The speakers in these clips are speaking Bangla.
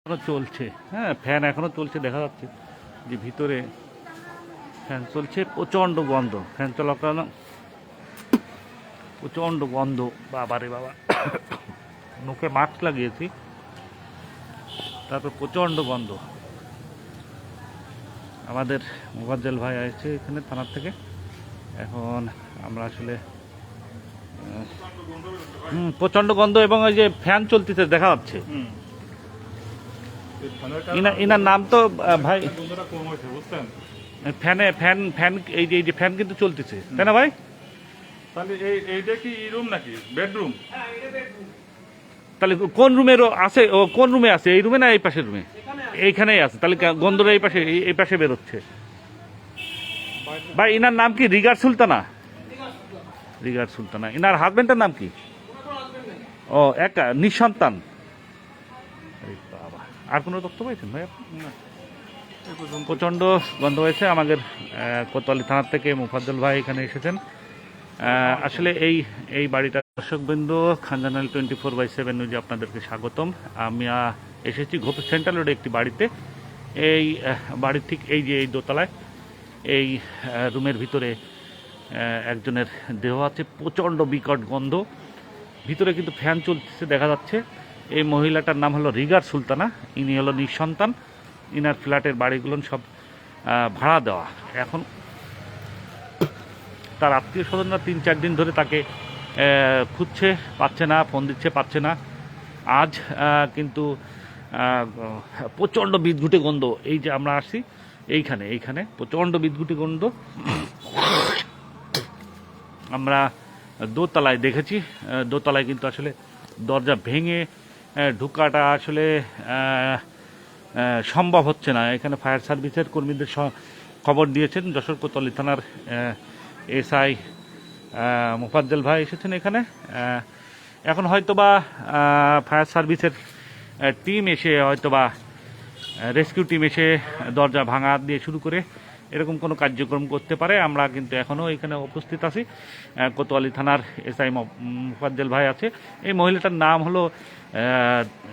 এখনো চলছে। হ্যাঁ, ফ্যান এখনো চলছে, দেখা যাচ্ছে যে ভিতরে ফ্যান চলছে। প্রচণ্ড গন্ধ, ফ্যান চলাকালীন প্রচণ্ড গন্ধ। বাবারে বাবা, মুখে মাস্ক লাগিয়েছি, তারপর প্রচণ্ড গন্ধ। আমাদের মোফাজ্জল ভাই আসছে এখানে থানার থেকে। এখন আমরা আসলে প্রচণ্ড গন্ধ এবং ওই যে ফ্যান চলতেছে দেখা যাচ্ছে। ইনার নাম তো ভাই, ফ্যানে ফ্যান ফ্যান এই যে ফ্যান কিন্তু চলতেছে, তাই না ভাই? তাহলে এইটা কি রুম নাকি বেডরুম? তাহলে কোন রুমের আছে? ও কোন রুমে আছে? এই রুমে না এই পাশের রুমে? এইখানেই আছে। তাহলে গন্ধটা এই পাশে বেরোচ্ছে। ভাই ইনার নাম কি? Regard Sultana? Regard Sultana. Inner হাজবেন্ডের নাম কি? ও একা নিঃসন্তান। বাবা, আর কোনো তথ্য পাইছেন ভাই? প্রচণ্ড গন্ধ হয়েছে। আমাদের কোতোয়ালি থানার থেকে মোফাজ্জল ভাই এখানে এসেছেন। আসলে এই বাড়িটা, দর্শকবৃন্দ, খানজানাল 24/7 নিউজে আপনাদেরকে স্বাগতম। আমি এসেছি ঘোপ সেন্ট্রাল রোডে একটি বাড়িতে। এই বাড়ির ঠিক এই যে এই দোতলায় এই রুমের ভিতরে একজনের দেহ আছে। প্রচণ্ড বিকট গন্ধ, ভিতরে কিন্তু ফ্যান চলতেছে দেখা যাচ্ছে। এই মহিলাটার নাম হলো রিগার সুলতানা। ইনি হলো নিঃসন্তান। ইনার ফ্ল্যাটের বাড়িগুলো সব ভাড়া দেওয়া। এখন তার আত্মীয় স্বজনরা 3-4 দিন ধরে তাকে খুঁজছে, পাচ্ছে না, ফোন দিচ্ছে, পাচ্ছে না। আজ কিন্তু প্রচণ্ড বিদঘুটে গন্ধ। এই যে আমরা আসছি এইখানে প্রচণ্ড বিদঘুটে গন্ধ। আমরা দোতলায় দেখেছি, দোতলায় কিন্তু আসলে দরজা ভেঙে ঢুকাটা আসলে সম্ভব হচ্ছে না। এখানে ফায়ার সার্ভিসের কর্মীদের খবর দিয়েছেন। যশোর কোতোয়ালি থানার এসআই মোফাজ্জল ভাই এসেছেন এখানে। এখন হয়তোবা ফায়ার সার্ভিসের টিম এসে, হয়তোবা রেস্কিউ টিম এসে দরজা ভাঙা দিয়ে শুরু করে এরকম কোনো কার্যক্রম করতে পারে। আমরা কিন্তু এখনও এখানে উপস্থিত আছি। কোতোয়ালি থানার এসআই মোফাজ্জল ভাই আছে। এই মহিলাটার নাম হলো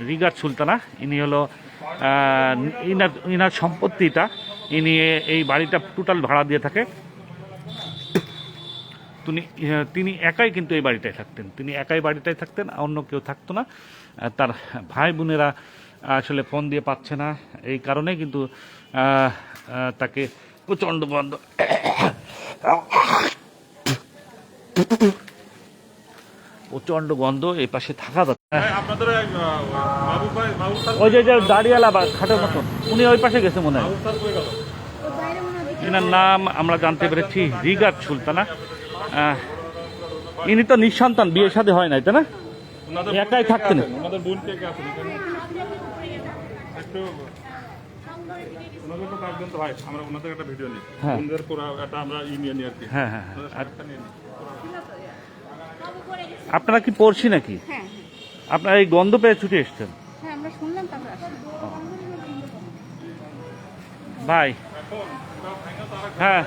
রিগার সুলতানা। ইনি হলো ইনার সম্পত্তিটা, ইনি এই বাড়িটা টোটাল ভাড়া দিয়ে থাকে। তিনি একাই কিন্তু এই বাড়িটায় থাকতেন, অন্য কেউ থাকতো না। তার ভাই বোনেরা আসলে ফোন দিয়ে পাচ্ছে না, এই কারণে কিন্তু তাকে প্রচণ্ড গন্ধ, প্রচণ্ড গন্ধ এই পাশে থাকা যাচ্ছে। ওই যে দাঁড়িয়ালা বা খাটের মতন, উনি ওই পাশে গেছে মনে হয়। এনার নাম আমরা জানতে পেরেছি রিগার সুলতানা। ইনি তো নিঃসন্তান, বিয়ের সাথে হয় নাই, তাই না? একাই থাকতেন। আপনারা কি পড়ছি নাকি? আপনারা এই গন্ধ পেয়ে ছুটে এসছেন? ভাই হ্যাঁ,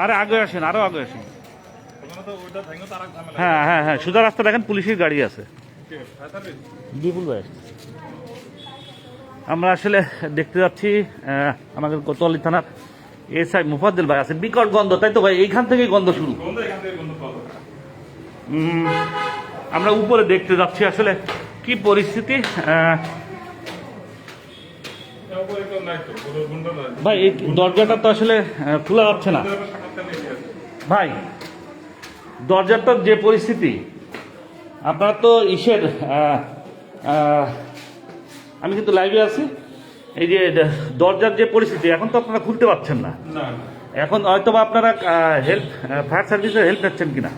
আরে আগে আসেন, আরো আগে আসেন। হ্যাঁ হ্যাঁ হ্যাঁ, সোজা রাস্তা দেখেন, পুলিশের গাড়ি আছে। বিপুল ভাই, আমরা আসলে দেখতে যাচ্ছি আমাদের কোতোয়ালি থানার এসআই মোফাজ্জল ভাই আছে। বিকট গন্ধ, তাই তো ভাই? এইখান থেকেই গন্ধ শুরু। আমরা উপরে দেখতে যাচ্ছি আসলে কি পরিস্থিতি। ভাই এই দরজাটা তো আসলে খোলা যাচ্ছে না ভাই, দরজাটার যে পরিস্থিতি। আপনারা তো আমি কিন্তু লাইভে আছি। এই যে দরজার যে পরিস্থিতি, এখন তো আপনারা খুলতে পারছেন না। এখন হয়তো বা আপনারা ফায়ার সার্ভিসের হেল্প নিচ্ছেন কিনা।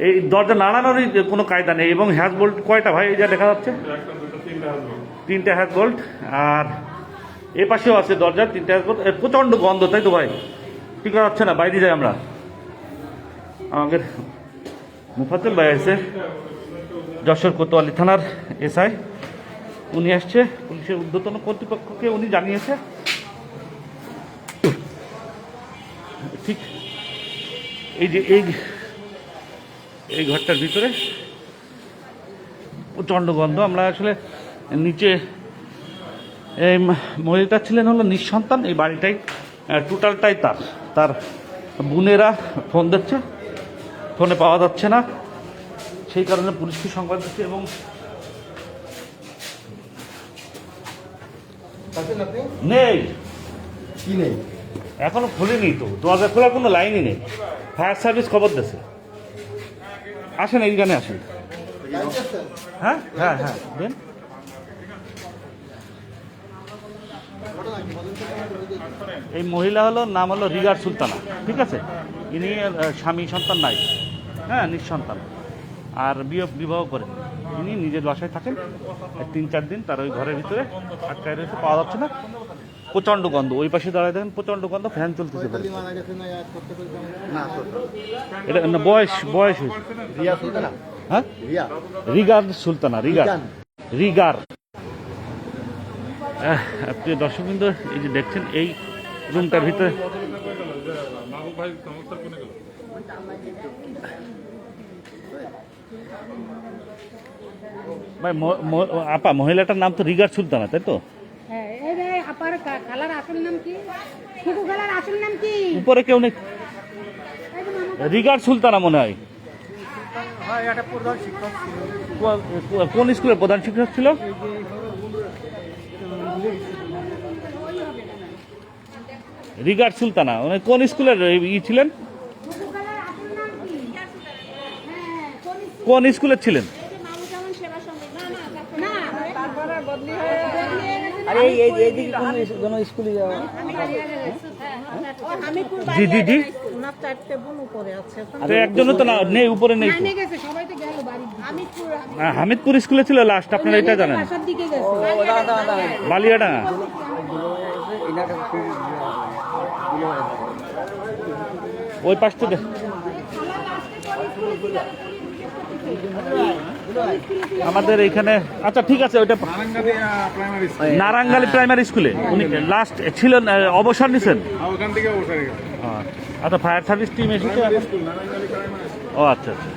এই দরজা নাড়ানোরই কোনো কায়দা নেই। এবং হ্যাজ বোল্ট কয়টা ভাই? এই যা দেখা যাচ্ছে 3টে হ্যাজ বোল্ট, আর এ পাশেও আছে দরজা 3টে হ্যাজ বোল্ট। প্রচণ্ড গন্ধ, তাই তো ভাই? ঠিক হচ্ছে না, বাইরে যাই আমরা। আমাদের মোফাজ্জল ভাই আছে, যশোর কোতোয়ালি থানার এসআই। উনি আসছে, পুলিশের ঊর্ধ্বতন কর্তৃপক্ষকে উনি জানিয়েছে। ঠিক এই যে এই ঘরটার ভিতরে প্রচণ্ড গন্ধ। আমরা আসলে নিচে এই মহিলাটা ছিলেন হলো নিঃসন্তান, এই বাড়িটাই টোটালটাই তার বোনেরা ফোন দিচ্ছে, ফোনে পাওয়া যাচ্ছে না, সেই কারণে পুলিশকে সংবাদ দিচ্ছে। এবং নেই কি নেই? এখনো খুলিনি তো, দরজা খোলার কোনো লাইনই নেই। ফায়ার সার্ভিস খবর দিচ্ছে। আসেন এইখানে আসেন। হ্যাঁ হ্যাঁ হ্যাঁ দেন। এই মহিলা হলো নাম হলো রিগার সুলতানা, ঠিক আছে। ইনি স্বামী সন্তান নাই, হ্যাঁ নিঃসন্তান, আর বিবাহ করেন। ইনি নিজের বাসায় থাকেন 3-4 দিন, তার ওই ঘরের ভিতরে আটকায় রয়েছে, পাওয়া যাচ্ছে না। প্রচণ্ড গন্ধ, ওই পাশে দাঁড়ায় দেখেন প্রচণ্ড গন্ধ, ফ্যান চলতেছে। এটা না বয়স হয়েছে। রিয়া সুলতানা? হ্যাঁ রিয়া রিগার সুলতানা, রিগার। প্রিয় দর্শকবৃন্দ, এই যে দেখছেন এই রুমটার ভিতরে মাহবুব ভাই সংস্থার কোনে গেল? ভাই আপা মহিলাটার নাম তো রিগার সুলতানা, তাই তো? হ্যাঁ, এই রে আপার খালার আসল নাম কি? শুকু খালার আসল নাম কি? উপরে কেউ নেই, এই যে মামা রিগার সুলতানা মনে হয়। কোন স্কুলের প্রধান শিক্ষক ছিল? রিগার সুলতানা মানে কোন স্কুলের ছিলেন? শুকু খালার আসল নাম কি? হ্যাঁ, কোন স্কুলের ছিলেন? না, তারপরে বদলি হয়ে আরে এইদিকে কোনো স্কুলে যাওয়া জি জি জি। ওনার 4টে বোন উপরে আছে। তো একজনও তো না নেই, উপরে নেই তো। নিয়ে গেছে, সবাই তো গেল বাড়ির দিকে। হামিদপুর স্কুলে ছিল লাস্ট, আপনারা এটা জানেন? বাসার দিকে গেছে। বালিয়াডাঙ্গা। ওই পাশ থেকে আমাদের এইখানে, আচ্ছা ঠিক আছে, ওইটা নারাঙ্গালি প্রাইমারি স্কুলে উনি লাস্ট ছিলেন, অবসর নিছেন ওখান থেকে অবসরে গেছে। আচ্ছা, ফায়ার সার্ভিস টিম এসেছে এখন? ও আচ্ছা আচ্ছা।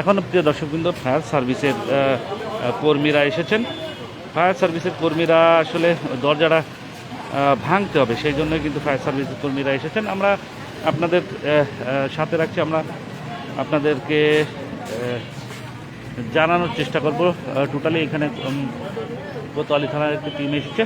এখন প্রিয় দর্শকবৃন্দ, ফায়ার সার্ভিসের কর্মীরা এসেছেন। ফায়ার সার্ভিসের কর্মীরা আসলে দরজাটা ভাঙতে হবে, সেই জন্য কিন্তু ফায়ার সার্ভিসের কর্মীরা এসেছেন। আমরা আপনাদের সাথে রাখছি, আমরা আপনাদেরকে জানানোর চেষ্টা করব। টোটালি এখানে কোতোয়ালি থানার একটি টিম এসেছে।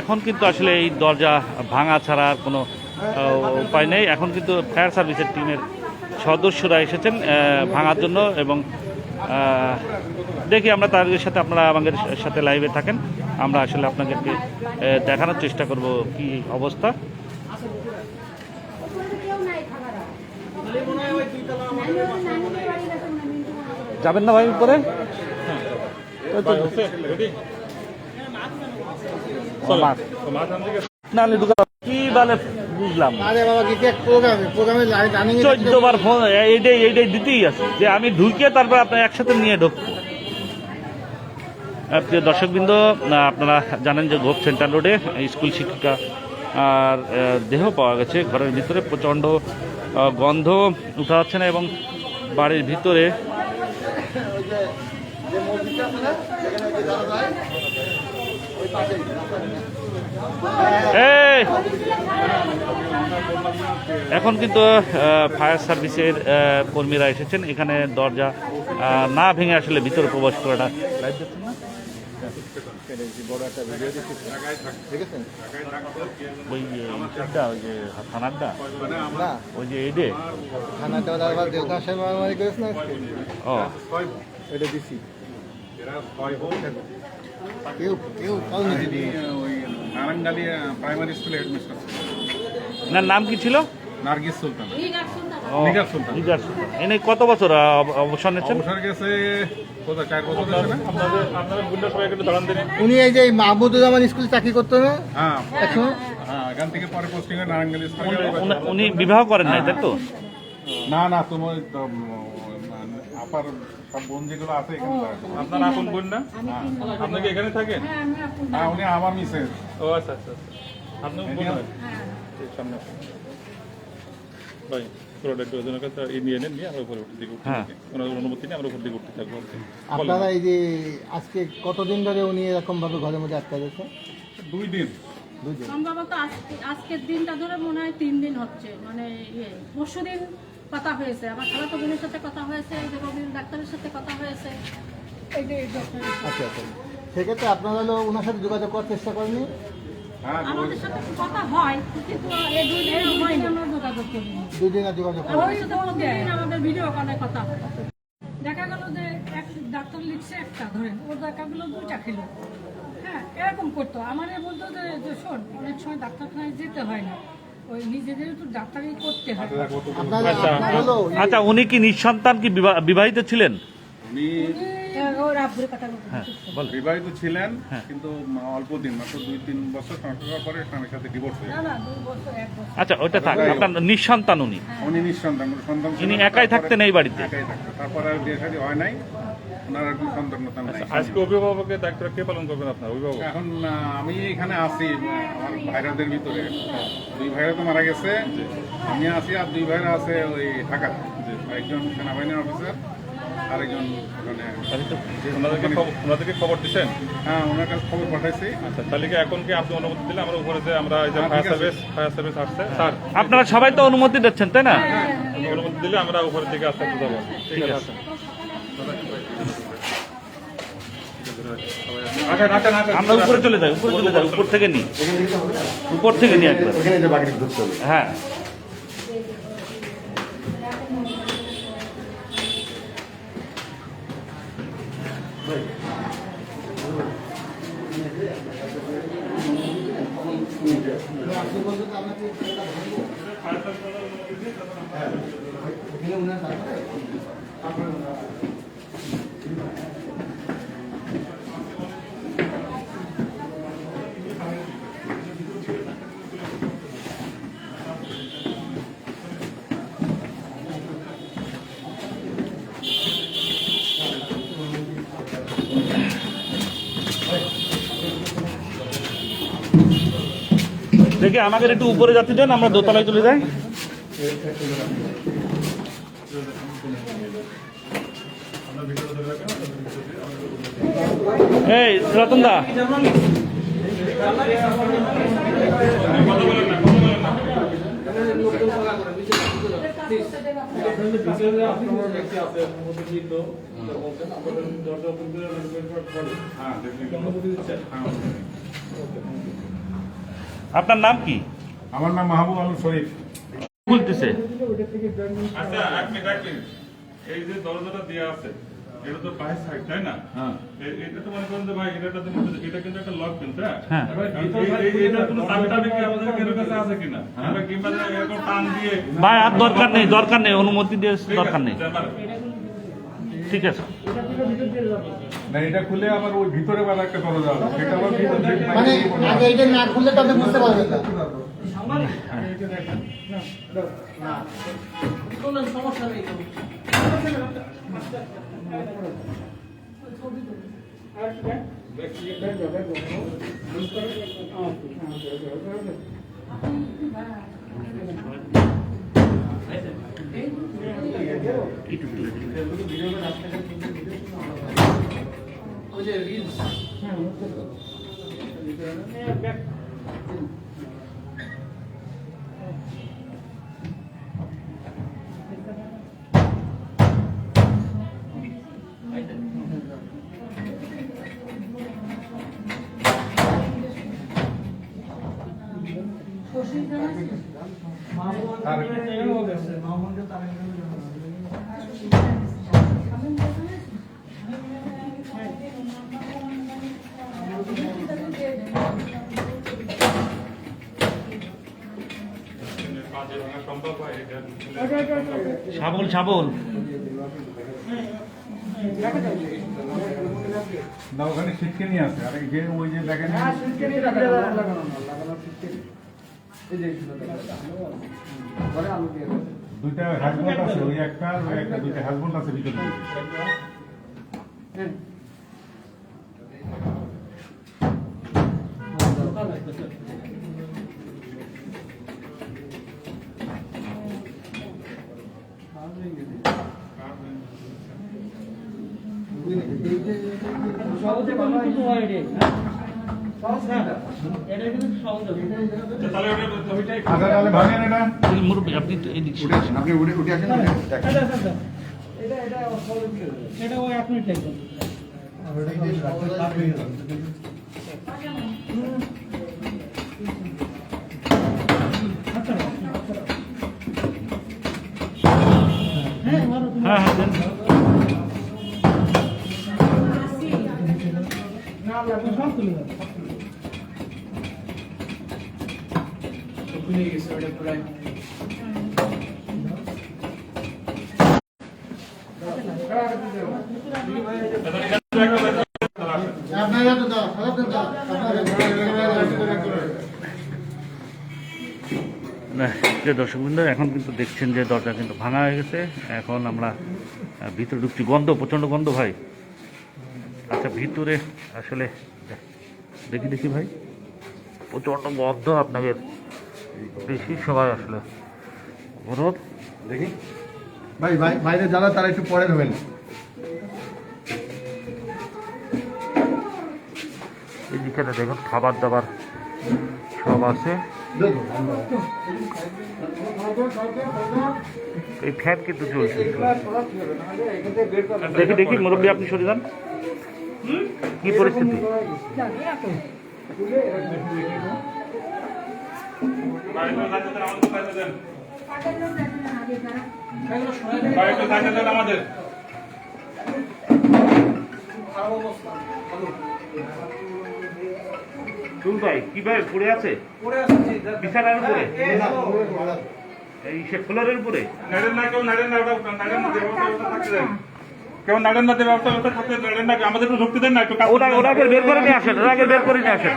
এখন কিন্তু আসলে এই দরজা ভাঙা ছাড়া আর কোনো উপায় নেই। এখন কিন্তু ফায়ার সার্ভিসের টিমের সদস্যরা এসেছেন ভাঙার জন্য, এবং দেখি আমরা তাদের সাথে, আপনারা আমাদের সাথে লাইভে থাকেন, আমরা আসলে আপনাদেরকে দেখানোর চেষ্টা করব কি অবস্থা। যাবেন না ভাই উপরে? কি বলে বুঝলাম, আরে বাবা কি এক প্রোগ্রামে রানিং 14 বার ফোন এইটাই দিতেই আছে যে আমি ঢুকিয়ে তারপর আপনার একসাথে নিয়ে ঢুক। প্রিয় দর্শকবৃন্দ, আপনারা জানেন যে গোপ সেন্টার রোডে স্কুল শিক্ষিকা আর দেহ পাওয়া গেছে ঘরের ভিতরে। প্রচণ্ড গন্ধ উঠা যাচ্ছে না, এবং বাড়ির ভিতরে এখন কিন্তু ফায়ার সার্ভিসের কর্মীরা এসেছেন এখানে। দরজা না ভেঙে আসলে ভিতরে প্রবেশ করাটা ওই যে থানারটা, ওই যে এডে ও এটা দিছি কেউ কাউনি দিদি ওই নারাঙ্গালি প্রাইমারি স্কুলে হেডমিস্টার। না নাম কি ছিল? নার্গিস সুলতান। ও, নিগার সুলতান। নিগার সুলতান। এনে কত বছর অবসর নিচ্ছেন? অবসর গেছে কোথায় 4 বছর হয়েছে না? আপনাদের গুন্ডা সবাই একটু দাঁড়ান দিন। উনি এই যে মাহমুদুজ্জামান স্কুলে চাকরি করতো না হ্যাঁ একসময়? হ্যাঁ, এখান থেকে পরে পোস্টিং হয় নারায়ণগঞ্জ স্কুলে। উনি বিবাহ করেন নাই তাই তো? না না, তোমার আপার সব বোন যেগুলো আছে এখানে থাকে। আপনার আপন বোন না? আপনি কি এখানে থাকেন? হ্যাঁ, উনি আমার মিসেস। ও আচ্ছা আচ্ছা আচ্ছা। আপনি বোন হয়? ঠিক, সামনে আসুন। ভাই পুরোটা একটু ওজনের কাছে নিয়ে নেন, নিয়ে আমরা উপরে উঠতে দিকে উঠতে হ্যাঁ। থাকি। ওনার অনুমতি নিয়ে আমরা উপর দিকে উঠতে থাকবো। আপনারা এই যে আজকে কতদিন ধরে উনি এরকম ভাবে ঘরের মধ্যে আটকা গেছে? 2 দিন। বুঝলেন? সম্ভবত আজকের দিনটা ধরে মনে হয় 3 দিন হচ্ছে, মানে পরশু দিন কথা হয়েছে, আমার খালাতো বোনের সাথে কথা হয়েছে, এই যে রবিন ডাক্তারের সাথে কথা হয়েছে, এই যে ডক্টরের সাথে। আচ্ছা আচ্ছা, সেক্ষেত্রে আপনারা হলো ওনার সাথে যোগাযোগ করার চেষ্টা করেনি? হ্যাঁ, আমাদের সাথে কথা হয়, কিন্তু এই 2 দিন হয়নি, আমরা যোগাযোগ করিনি। 2 দিন আর যোগাযোগ করেনি? ওই সাথে প্রতিদিন আমাদের ভিডিও কলে কথা হয়। দেখা গেল যে এক ডাক্তার লিখছে একটা, ধরেন ওর দেখা গেলো 2টা খেলো, হ্যাঁ এরকম করতো। আমারে বলতো যে শোন, অনেক সময় ডাক্তারখানায় যেতে হয় না, ওই নিজেদের একটু ডাক্তারি করতে হয়। আপনারা আপনারা হলো আচ্ছা, উনি কি নিঃসন্তান কি বিবাহিত ছিলেন? উনি ওর আব্বুর কথা বলতো। হ্যাঁ বল। বিবাহিত ছিলেন, হ্যাঁ। কিন্তু অল্প দিন, মাত্র 2-3 বছর সংসার করার পরে স্বামীর সাথে ডিভোর্স হয়ে না গেছে। না 2 বছর 1 বছর। আচ্ছা ওইটা থাক, আপনার নিঃসন্তান উনি। উনি নিঃসন্তান, কোনো সন্তান ছিল ইনি না। একাই থাকতেন এই বাড়িতে? একাই থাকতেন। তারপরে আর বিয়ে শাদী হয় নাই, ওনার আর কোনো সন্তানতা নাই। আজকে অভিভাবকের দায়িত্ব কে পালন করবেন আপনার অভিভাবক? এখন আমি এখানে আছি আমার ভাইরাদের ভিতরে। 2 ভাইরা তো মারা গেছে, আমি আছি, আর 2 ভাইরা আছে ওই ঢাকাতে। একজন সেনাবাহিনীর অফিসার, আরেকজন ওখানে। ওনাদেরকে খবর দিচ্ছেন? হ্যাঁ, ওনার কাছে খবর পাঠাইছি। আচ্ছা, তাহলে কি এখন কি আপনি অনুমতি দিলে আমরা উপরে যে আমরা এই যে হ্যাঁ, ঠিক ফায়ার সার্ভিস আসছে স্যার, আপনারা সবাই তো অনুমতি দিচ্ছেন তাই না? আপনি অনুমতি দিলে আমরা উপরের দিকে আস্তে আস্তে যাবো। ঠিক আছে। আমরা উপরে চলে যাই, উপরে চলে যাই, উপর থেকে নিই, উপর থেকে নিই একবার। হ্যাঁ আপনি বলতে তো আমাকে এখানে উনার ডাক্তার? দেখি আমাদের একটু উপরে যাতে দেন, আমরা দোতলায় চলে যাই। এই রতন দা, আপনার নাম কি? আমার নাম মাহবুব আলম শরীফ। খুলতেছে। আচ্ছা, এক মিনিট। এই যে দরজাটা দেওয়া আছে, এটা তো বাইরে সাইড, তাই না? হ্যাঁ, এটা তো মনে করেন যে ভাই এটা কিন্তু একটা লক কিন্তু, হ্যাঁ। এটা কোনো চাবি কি আমাদের কারোর কাছে আছে কিনা? আমরা কিংবা এরকম টান দিয়ে ভাই আর দরকার নেই, দরকার নেই, অনুমতি দিয়ে দরকার নেই। ঠিক আছে। না, এটা খুলে আবার ওই ভিতরে বেলা একটা দরজা আছে, সেটা আবার ভিতরে মানে আগে এটা না খুললে তো আপনি বুঝতে পারবেন না। কাজে ভাঙা সম্ভব হয় এটা শাবল শাবল না ওখানে শিখকে নিয়ে আসে আর এই যে ওই যে দেখেন দুইটা হাজবেন্ড আছে ওই একটা আর ওই একটা দুইটা হাজবেন্ড আছে ভিতরে তাহলে ওটা ছবিটাই আচ্ছা তাহলে ভাঙেন এটা মুরব্বী আপনি তো এদিক আপনি উঠে আসেন এটা ওই আপনি দেখবেন হ্যাঁ হ্যাঁ দেন। সব তুলে দেন আপনারা তো দাও খারাপ তো দাও না, প্রিয় দর্শকবৃন্দ এখন কিন্তু দেখছেন যে দরজা কিন্তু ভাঙা হয়ে গেছে। এখন আমরা ভিতরে ঢুকছি, গন্ধ প্রচণ্ড গন্ধ ভাই। আচ্ছা ভিতরে আসলে দেখি দেখি ভাই, প্রচণ্ড গন্ধ আপনাদের বেশি সময় আসলে অনুরোধ দেখি ভাই ভাই বাইরে যারা তারা একটু পরে নেবেন এইদিকে দেখুন খাবার দাবার সব আছে। এই ফ্যান কিন্তু চলছে। দেখি দেখি মুরব্বী আপনি সরে যান, কি পরিস্থিতি? বাড়িতে থাকতে দেন, আমাদের থাকতে দেন, বাড়িতে থাকতে দেন আমাদের। শুন ভাই কিভাবে পড়ে আছে বিছানার উপরে, এই সে ফ্লোরের উপরে। নাড়েন না, কেউ নাড়েন না, ওটা নাড়েন না, ব্যবস্থা থাকতে দেন। কেউ নাড়েন না, ব্যবস্থা থাকতে নাড়েন না, আমাদের একটু ঢুকতে দেন না, একটু ওটাকে বের করে নিয়ে আসেন, ওটাকে বের করে নিয়ে আসেন।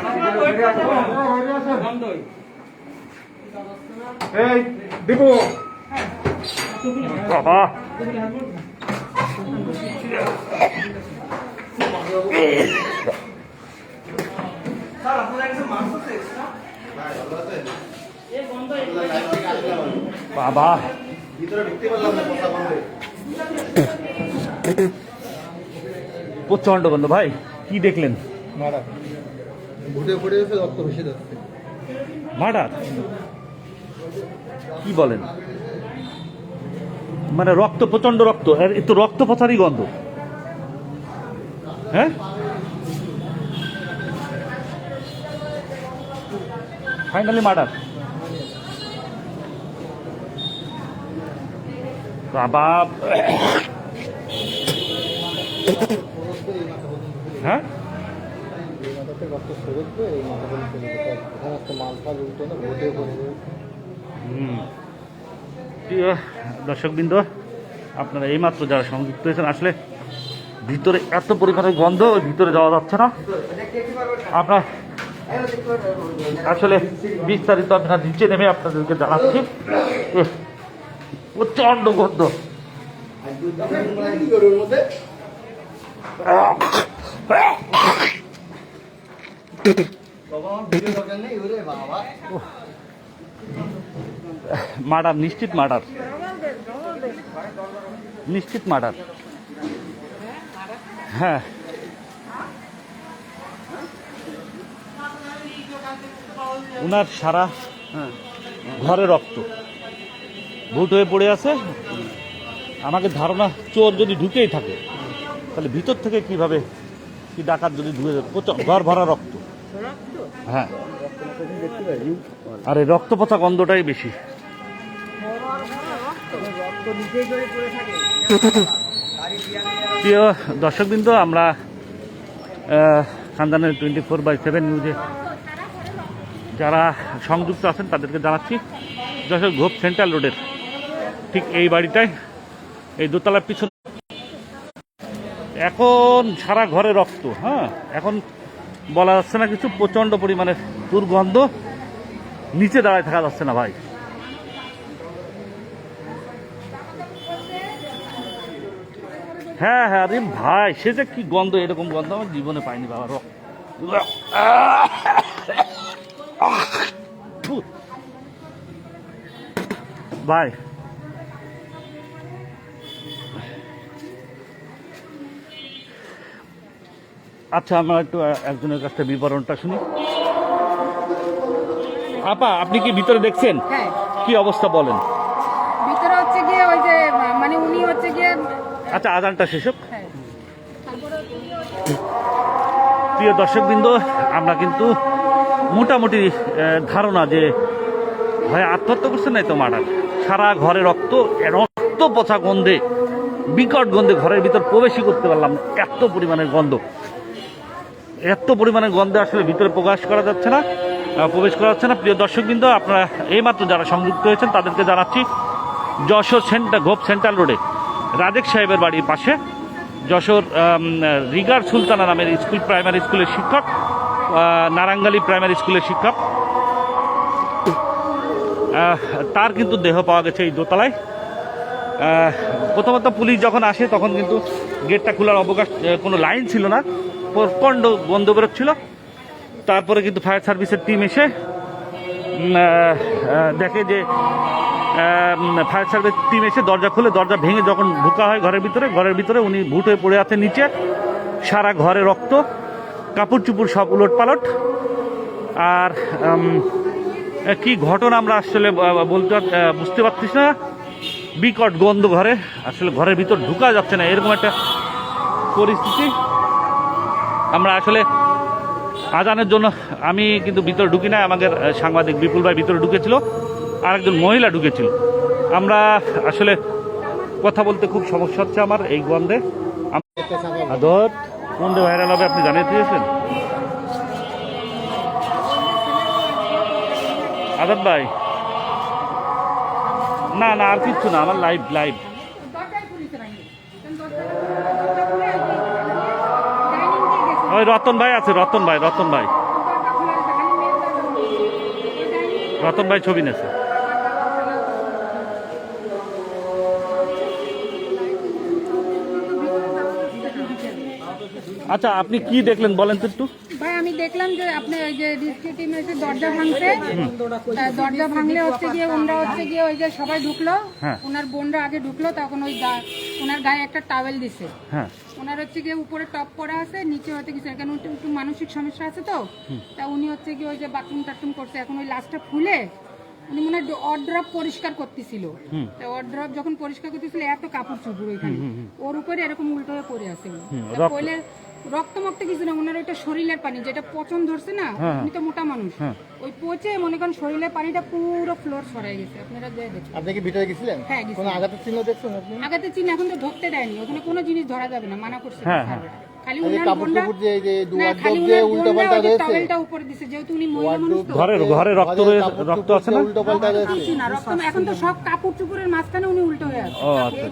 এই দীপু বাবা বাবা প্রচন্ড গন্ধ ভাই, কি দেখলেন? মারা ভুটে পড়ে গেছে রক্ত বেশি যাচ্ছে মার্ডার কি বলেন? মানে রক্ত, প্রচন্ড রক্ত, আর এ তো রক্ত পচারই গন্ধ। হ্যাঁ ফাইনালি মার্ডার। বাবা হ্যাঁ এই মাথাতে রক্ত সরবে এই মাথা বলে চলে যেতে হবে এখানে একটা মাল ফাল উল্টো না ভুটে পড়ে যাবে প্রিয় দর্শকবৃন্দ, আপনারা এইমাত্র যারা সংযুক্ত হয়েছেন, আসলে ভিতরে এত পরিমাণে গন্ধ, ভিতরে যাওয়া যাচ্ছে না। আপনার আসলে বিস্তারিত আপনারা নিচে নেমে আপনাদেরকে জানাচ্ছি। প্রচন্ড গন্ধ। মার্ডার, নিশ্চিত মার্ডার, নিশ্চিত মার্ডার। হ্যাঁ উনার সারা ঘরে রক্ত, ভুট হয়ে পড়ে আছে। আমাকে ধারণা চোর যদি ঢুকেই থাকে তাহলে ভিতর থেকে কিভাবে কি ডাকাত যদি ঢুকে যায়, ঘর ভরা রক্ত। হ্যাঁ আর এই রক্ত পচা গন্ধটাই বেশি। প্রিয় দর্শকবৃন্দ, আমরা খানদানের 24/7 নিউজে যারা সংযুক্ত আছেন তাদেরকে জানাচ্ছি যশোর ঘোপ সেন্ট্রাল রোডের ঠিক এই বাড়িটায়, এই দোতলার পিছন। এখন সারা ঘরে রক্ত। হ্যাঁ, এখন বলা যাচ্ছে না কিছু, প্রচণ্ড পরিমাণে দুর্গন্ধ, নিচে দাঁড়ায় থাকা যাচ্ছে না ভাই। হ্যাঁ হ্যাঁ, আরে ভাই সে যে কি গন্ধ, এরকম গন্ধ আমার জীবনে পাইনি বাবা। ভাই আচ্ছা, আমরা একটু একজনের কাছ থেকে বিবরণটা শুনি। আপা, আপনি কি ভিতরে দেখছেন? হ্যাঁ, কি অবস্থা বলেন। ভিতরে হচ্ছে গিয়ে ওই যে মানে উনি হচ্ছে গিয়ে আচ্ছা, আজানটা শেষ হোক। হ্যাঁ, প্রিয় দর্শকবৃন্দ, আমরা কিন্তু মোটামুটি ধারণা যে ভাই আত্মহত্যা করছে, নাই তো মার্ডার। সারা ঘরে রক্ত, রক্ত পচা গন্ধে, বিকট গন্ধে ঘরের ভিতর প্রবেশই করতে পারলাম না। এত পরিমাণের গন্ধ, এত পরিমাণের গন্ধে আসলে ভিতরে প্রবেশ করা যাচ্ছে না। প্রিয় দর্শকবৃন্দ, আপনারা এইমাত্র যারা সংযুক্ত হয়েছেন তাদেরকে জানাচ্ছি, যশোর ঘোপ সেন্ট্রাল রোডে রাজেক সাহেবের বাড়ির পাশে যশোর রিগার সুলতানা নামের স্কুল, প্রাইমারি স্কুলের শিক্ষক, নারাঙ্গালি প্রাইমারি স্কুলের শিক্ষক, তার কিন্তু দেহ পাওয়া গেছে এই দোতলায়। প্রথমত পুলিশ যখন আসে তখন কিন্তু গেটটা খোলার অবকাশ, কোনো লাইন ছিল না, প্রচণ্ড গন্ধ বেরোচ্ছিল। তারপরে কিন্তু ফায়ার সার্ভিসের টিম এসে দেখে যে ফায়ার সার্ভিস টিম এসে দরজা খুলে, দরজা ভেঙে যখন ঢোকা হয় ঘরের ভিতরে উনি ভুট হয়ে পড়ে আছেন নিচে। সারা ঘরে রক্ত, কাপড় চুপড় সব উলট পালট। আর কি ঘটনা আমরা আসলে বুঝতে পারছিস না। বিকট গন্ধ ঘরে, আসলে ঘরের ভিতর ঢুকা যাচ্ছে না, এরকম একটা পরিস্থিতি। আমরা আসলে আজানের জন্য আমি কিন্তু ভিতরে ঢুকি না, আমাদের সাংবাদিক বিপুল ভাই ভিতরে ঢুকেছিল, আর একজন মহিলা ঢুকেছিল। আমরা আসলে কথা বলতে খুব সমস্যা হচ্ছে আমার এই গন্ধে। আদর কোন ভাইরাল হবে আপনি জানিয়ে দিয়েছেন আজাদ ভাই? না না, আর কিচ্ছু না, আমার লাইভ ওই রতন ভাই আছে, রতন ভাই ছবি নেছে। আচ্ছা, আপনি কি দেখলেন বলেন তো একটু। ভাই আমি দেখলাম যে আপনি ওই যে রেস্কিউ টিম এসে দরজা ভাঙছে, দরজা ভাঙলে হচ্ছে গিয়ে ওনারা হচ্ছে গিয়ে ওই যে সবাই ঢুকলো, হ্যাঁ। ওনার বোনরা আগে ঢুকলো, তখন ওই ওনার গায়ে একটা টাওয়েল দিছে। হ্যাঁ, ওনার হচ্ছে গিয়ে উপরে টপ পরা আছে, নিচে হয়তো কিছু, কেন একটু মানসিক সমস্যা আছে তো, তা উনি হচ্ছে গিয়ে ওই যে বাথরুম টাথরুম করছে, এখন ওই লাস্টটা খুলে উনি মনে হয় অড্রপ পরিষ্কার করতেছিল। অড্রপ যখন পরিষ্কার করতেছিল এত কাপড় চুপড় ওইখানে, ওর উপরে এরকম উল্টো হয়ে পড়ে আছে। পড়লে রক্তমক্ত কিছু না, ওনার ওইটা শরীরের পানি, যেটা পচন ধরছে না, উনি তো মোটা মানুষ, ওই পচে মনে করেন শরীরের পানিটা পুরো ফ্লোর ছড়াই গেছে। আপনারা যে দেখছেন। আপনি কি ভিতরে গেছিলেন? হ্যাঁ, কোনো আঘাতের চিহ্ন দেখছেন আপনি? আঘাতের চিহ্ন এখন তো ঢুকতে দেয়নি, ওখানে কোনো জিনিস ধরা যাবে না, মানা করছে। খালি এই যে উনার কাপড় বোনরা, চোপড় যে এই যে না, খালি যে উনার উল্টো বোনরা পাল্টা ওই যে রয়েছে, টাওয়েলটা উপরে দিছে, যেহেতু উনি মহিলা মানুষ তো। ঘরে রক্ত আছে না? উল্টো পাল্টা রয়েছে। কিছু না, রক্ত এখন তো সব কাপড় চুপড়ের মাঝখানে উনি উল্টো হয়ে আছে। ও আচ্ছা,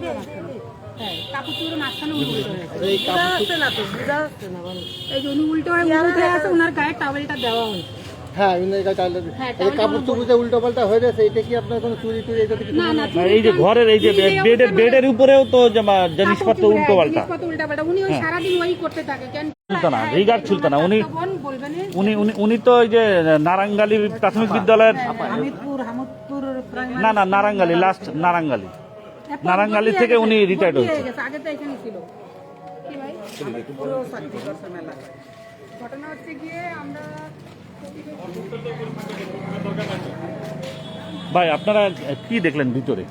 হ্যাঁ, কাপড় চুপড়ের মাঝখানে উনি উল্টো হয়ে আছে। এই কাপড় এই যে উনি উল্টো হয়ে আছে, ওনার গায়ে টাওয়েলটা দেওয়া হয়েছে। হ্যাঁ, ইনার গায়ে টাইল আছে। হ্যাঁ, এই কাপড় চোপড় যে উল্টো পাল্টা হয়ে গেছে, এটা কি আপনার কোনো চুরি টুরি এটা কিছু? না না, এই যে ঘরের এই যে বেডের উপরেও তো জিনিসপত্র উল্টো পাল্টা। উনি ওই সারাদিন ওই করতে থাকে। কেন সুলতানা, রিগার সুলতানা, বলবেন উনি তো ওই যে নারাঙ্গালি প্রাথমিক বিদ্যালয়ের, না নারাঙ্গালি, লাস্ট নারাঙ্গালি থেকে উনি রিটায়ার্ড হয়েছে। আগে তো এখানে ছিল। কি ভাই ঘটনা হচ্ছে গিয়ে আমরা ভাই আপনারা কি দেখলেন ভিতরে?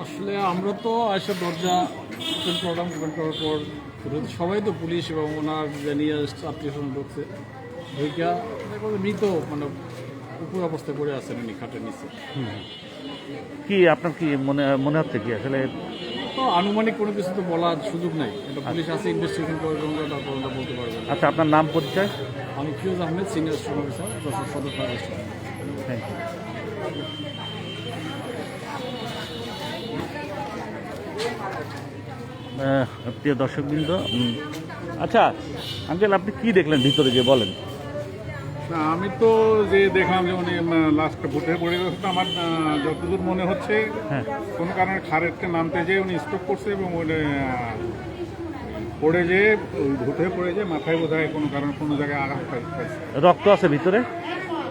আসলে আমরা তো আসে দরজা ওপেন করলাম, ওপেন করার পর সবাই তো পুলিশ এবং ওনার যে নিয়ে আত্মীয় স্বজন ঢুকছে, ঢুকিয়া মৃত মানে উপর অবস্থায় পড়ে আছেন উনি খাটের নিচে। কি আপনার কি মনে হচ্ছে কি আসলে? তো আনুমানিক কোনো কিছু তো বলার সুযোগ নাই, এটা পুলিশ আছে, ইনভেস্টিগেশন করে তারপর আমরা বলতে পারবেন। আচ্ছা, আপনার নাম পরিচয়? আমি Firoz Ahmed, senior station officer, Jessore সদর ফায়ার স্টেশন। Thank you. প্রিয় দর্শকবৃন্দ, আচ্ছা আঙ্কেল আপনি কি দেখলেন ভিতরে যে বলেন? না আমি তো যে দেখলাম যে উনি লাস্ট বুথে পড়ে গেছে, তো আমার যতদূর মনে হচ্ছে হ্যাঁ। কোনো কারণে খারেরকে নামতে যেয়ে উনি স্ট্রোক করছে এবং ওই পড়ে যেয়ে ওই ভূতে পড়ে যেয়ে মাথায় বোধহয় কোনো কারণে কোনো জায়গায় আঘাত পাইছে। রক্ত আছে ভিতরে?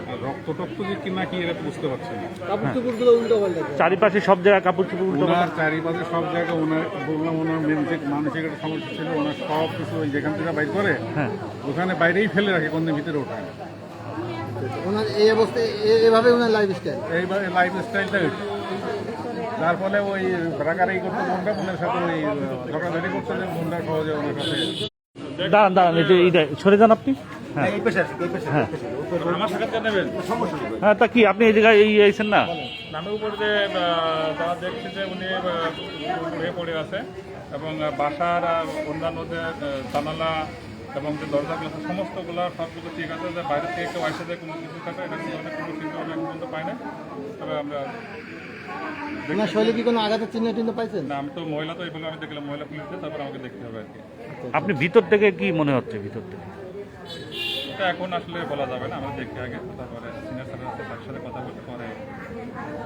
আর রক্ত টক্ত যে কিনা কি এটা বুঝতে পারছি না। কাপড় চোপড়গুলো উল্টো পাল্টা চারিপাশে সব জায়গায় কাপড় চোপড় উল্টো ওনার চারিপাশে সব জায়গায় ওনার বললাম ওনার মানসিক একটা সমস্যা ছিল, ওনার সব কিছু ওই যেখান থেকে বাইর করে হ্যাঁ। ওখানে বাইরেই ফেলে রাখে, কোনো ভিতরে ওঠায় না। ওনার এই অবস্থায় এভাবে ওনার লাইফ স্টাইল। এইভাবে লাইফ স্টাইলটা যার ফলে ওই রাগারাগি করতে বোনটা বোনের সাথে ওই ঝগড়াঝাড়ি করতে যে বোনটা সহজে ওনার সাথে। দাঁড়ান দাঁড়ান, এই যে এইটা সরে যান আপনি। হ্যাঁ হ্যাঁ আমার সাক্ষাৎকার নেবেন? হ্যাঁ, তা কি আপনি এই জায়গায় এই আইছেন না? নামের উপর যে তারা দেখছে যে উনি হয়ে পড়ে আছে এবং বাসার অন্যান্য যে জানালা এবং যে দরজাগুলো আছে সমস্তগুলো সবগুলো ঠিক আছে, যে বাইরে থেকে কেউ আসে যে কোনো কিছু থাকে এটা ধরনের কোনো চিন্তা ভাবনা এখন পর্যন্ত পাই না। তবে আমরা ওনার শরীরে কি কোনো আঘাতের চিহ্ন টিহ্ন পাইছেন? না, আমি তো মহিলা, তো এইভাবে আমি দেখলাম মহিলা পুলিশে, তারপর আমাকে দেখতে হবে আর কি। আপনি ভিতর থেকে কি মনে হচ্ছে ভিতর থেকে? এটা এখন আসলে বলা যাবে না, আমরা দেখি আগে, তারপরে সিনিয়র স্যারের সাথে তার সাথে কথা বলতে পরে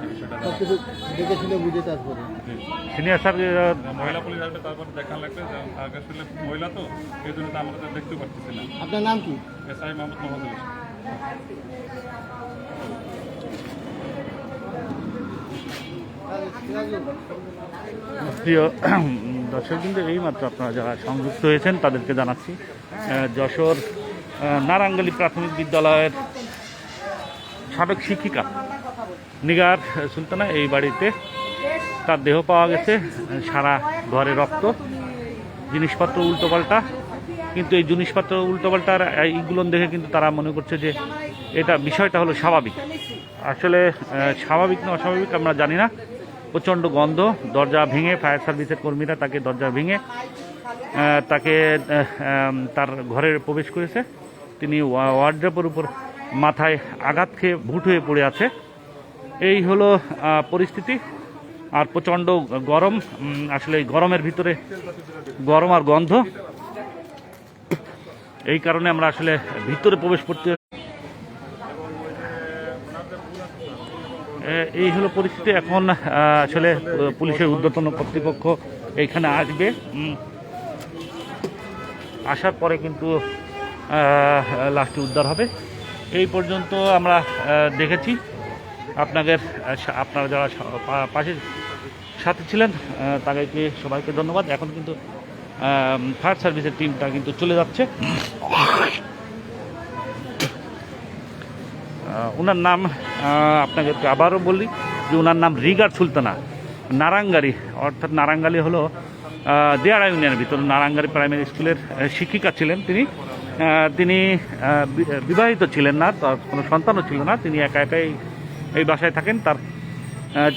এই বিষয়টা সব কিছু দেখে শুনে বুঝে তারপরে। সিনিয়র স্যার মহিলা পুলিশ আসবে, তারপরে দেখা লাগবে যে আগে আসলে মহিলা তো এই জন্য তো আমরা তো দেখতে পারতেছি না। আপনার নাম কি? এসআই মোহাম্মদ মোহাম্মদ ইসলাম। প্রিয় দর্শক, কিন্তু এইমাত্র আপনারা যারা সংযুক্ত হয়েছেন তাদেরকে জানাচ্ছি যশোর নারাঙ্গালী প্রাথমিক বিদ্যালয়ের সাবেক শিক্ষিকা নিগার সুলতানা এই বাড়িতে তার দেহ পাওয়া গেছে, সারা ঘরে রক্ত, জিনিসপত্র উল্টোপাল্টা। কিন্তু এই জিনিসপত্র উল্টোপাল্টার এইগুলো দেখে কিন্তু তারা মনে করছে যে এটা বিষয়টা হলো স্বাভাবিক। আসলে স্বাভাবিক না অস্বাভাবিক আমরা জানি না। প্রচণ্ড গন্ধ, দরজা ভেঙে ফায়ার সার্ভিসের কর্মীরা তাকে দরজা ভেঙে তাকে তার ঘরে প্রবেশ করেছে। তিনি ওয়ার্ড্রপের উপর মাথায় আঘাত খেয়ে ভুট হয়ে পড়ে আছে। এই হলো পরিস্থিতি। আর প্রচণ্ড গরম, আসলে এই গরমের ভিতরে গরম আর গন্ধ, এই কারণে আমরা আসলে ভিতরে প্রবেশ করতে। এই হলো পরিস্থিতি। এখন আসলে পুলিশের ঊর্ধ্বতন কর্তৃপক্ষ এইখানে আসবে, আসার পরে কিন্তু লাশটি উদ্ধার হবে। এই পর্যন্ত আমরা দেখেছি। আপনারা যারা পাশে সাথে ছিলেন তাদেরকে সবাইকে ধন্যবাদ। এখন কিন্তু ফায়ার সার্ভিসের টিমটা কিন্তু চলে যাচ্ছে। ওনার নাম আপনাদেরকে আবারও বলি যে ওনার নাম রিগার সুলতানা, নারাঙ্গারি, অর্থাৎ নারাঙ্গালি হলো দেয়াড়া ইউনিয়নের ভিতরে নারাঙ্গারি প্রাইমারি স্কুলের শিক্ষিকা ছিলেন তিনি বিবাহিত ছিলেন না, তার কোনো সন্তানও ছিল না। তিনি একা একাই এই বাসায় থাকেন। তার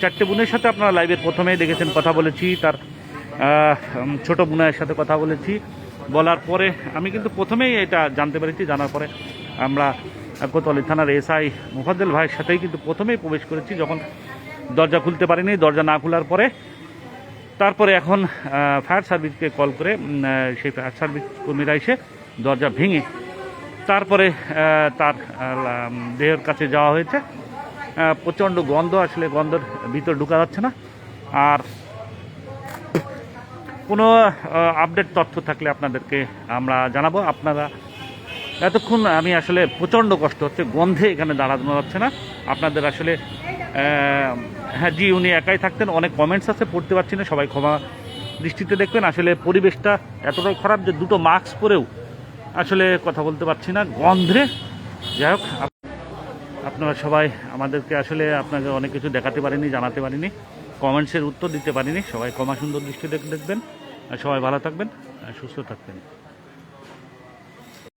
4টে বোনের সাথে আপনারা লাইভের প্রথমেই দেখেছেন, কথা বলেছি। তার ছোট বোনের সাথে কথা বলেছি। বলার পরে আমি কিন্তু প্রথমেই এটা জানতে পেরেছি। জানার পরে আমরা কোতোয়ালি থানার এসআই মুফাদ্দেল ভাইয়ের সাথেই কিন্তু প্রথমেই প্রবেশ করেছি। যখন দরজা খুলতে পারিনি, দরজা না খোলার পরে তারপরে এখন ফায়ার সার্ভিসকে কল করে সেই ফায়ার সার্ভিস কর্মীরা এসে দরজা ভেঙে তারপরে তার দেহের কাছে যাওয়া হয়েছে। প্রচণ্ড গন্ধ, আসলে গন্ধের ভিতর ঢোকা যাচ্ছে না। আর কোনো আপডেট তথ্য থাকলে আপনাদেরকে আমরা জানাবো। আপনারা এতক্ষণ আমি আসলে প্রচণ্ড কষ্ট হচ্ছে, গন্ধে এখানে দাঁড়ানো যাচ্ছে না। আপনাদের আসলে হ্যাঁ জি, উনি একাই থাকতেন। অনেক কমেন্টস আছে, পড়তে পারছি না, সবাই ক্ষমা দৃষ্টিতে দেখবেন। আসলে পরিবেশটা এতটাই খারাপ যে দুটো মাস্ক পরেও আসলে কথা বলতে পারছি না গন্ধে। যাই হোক, আপনারা সবাই আমাদেরকে আসলে আপনাকে অনেক কিছু দেখাতে পারিনি, জানাতে পারিনি, কমেন্টসের উত্তর দিতে পারিনি। সবাই ক্ষমা সুন্দর দৃষ্টিতে দেখবেন। সবাই ভালো থাকবেন, সুস্থ থাকবেন।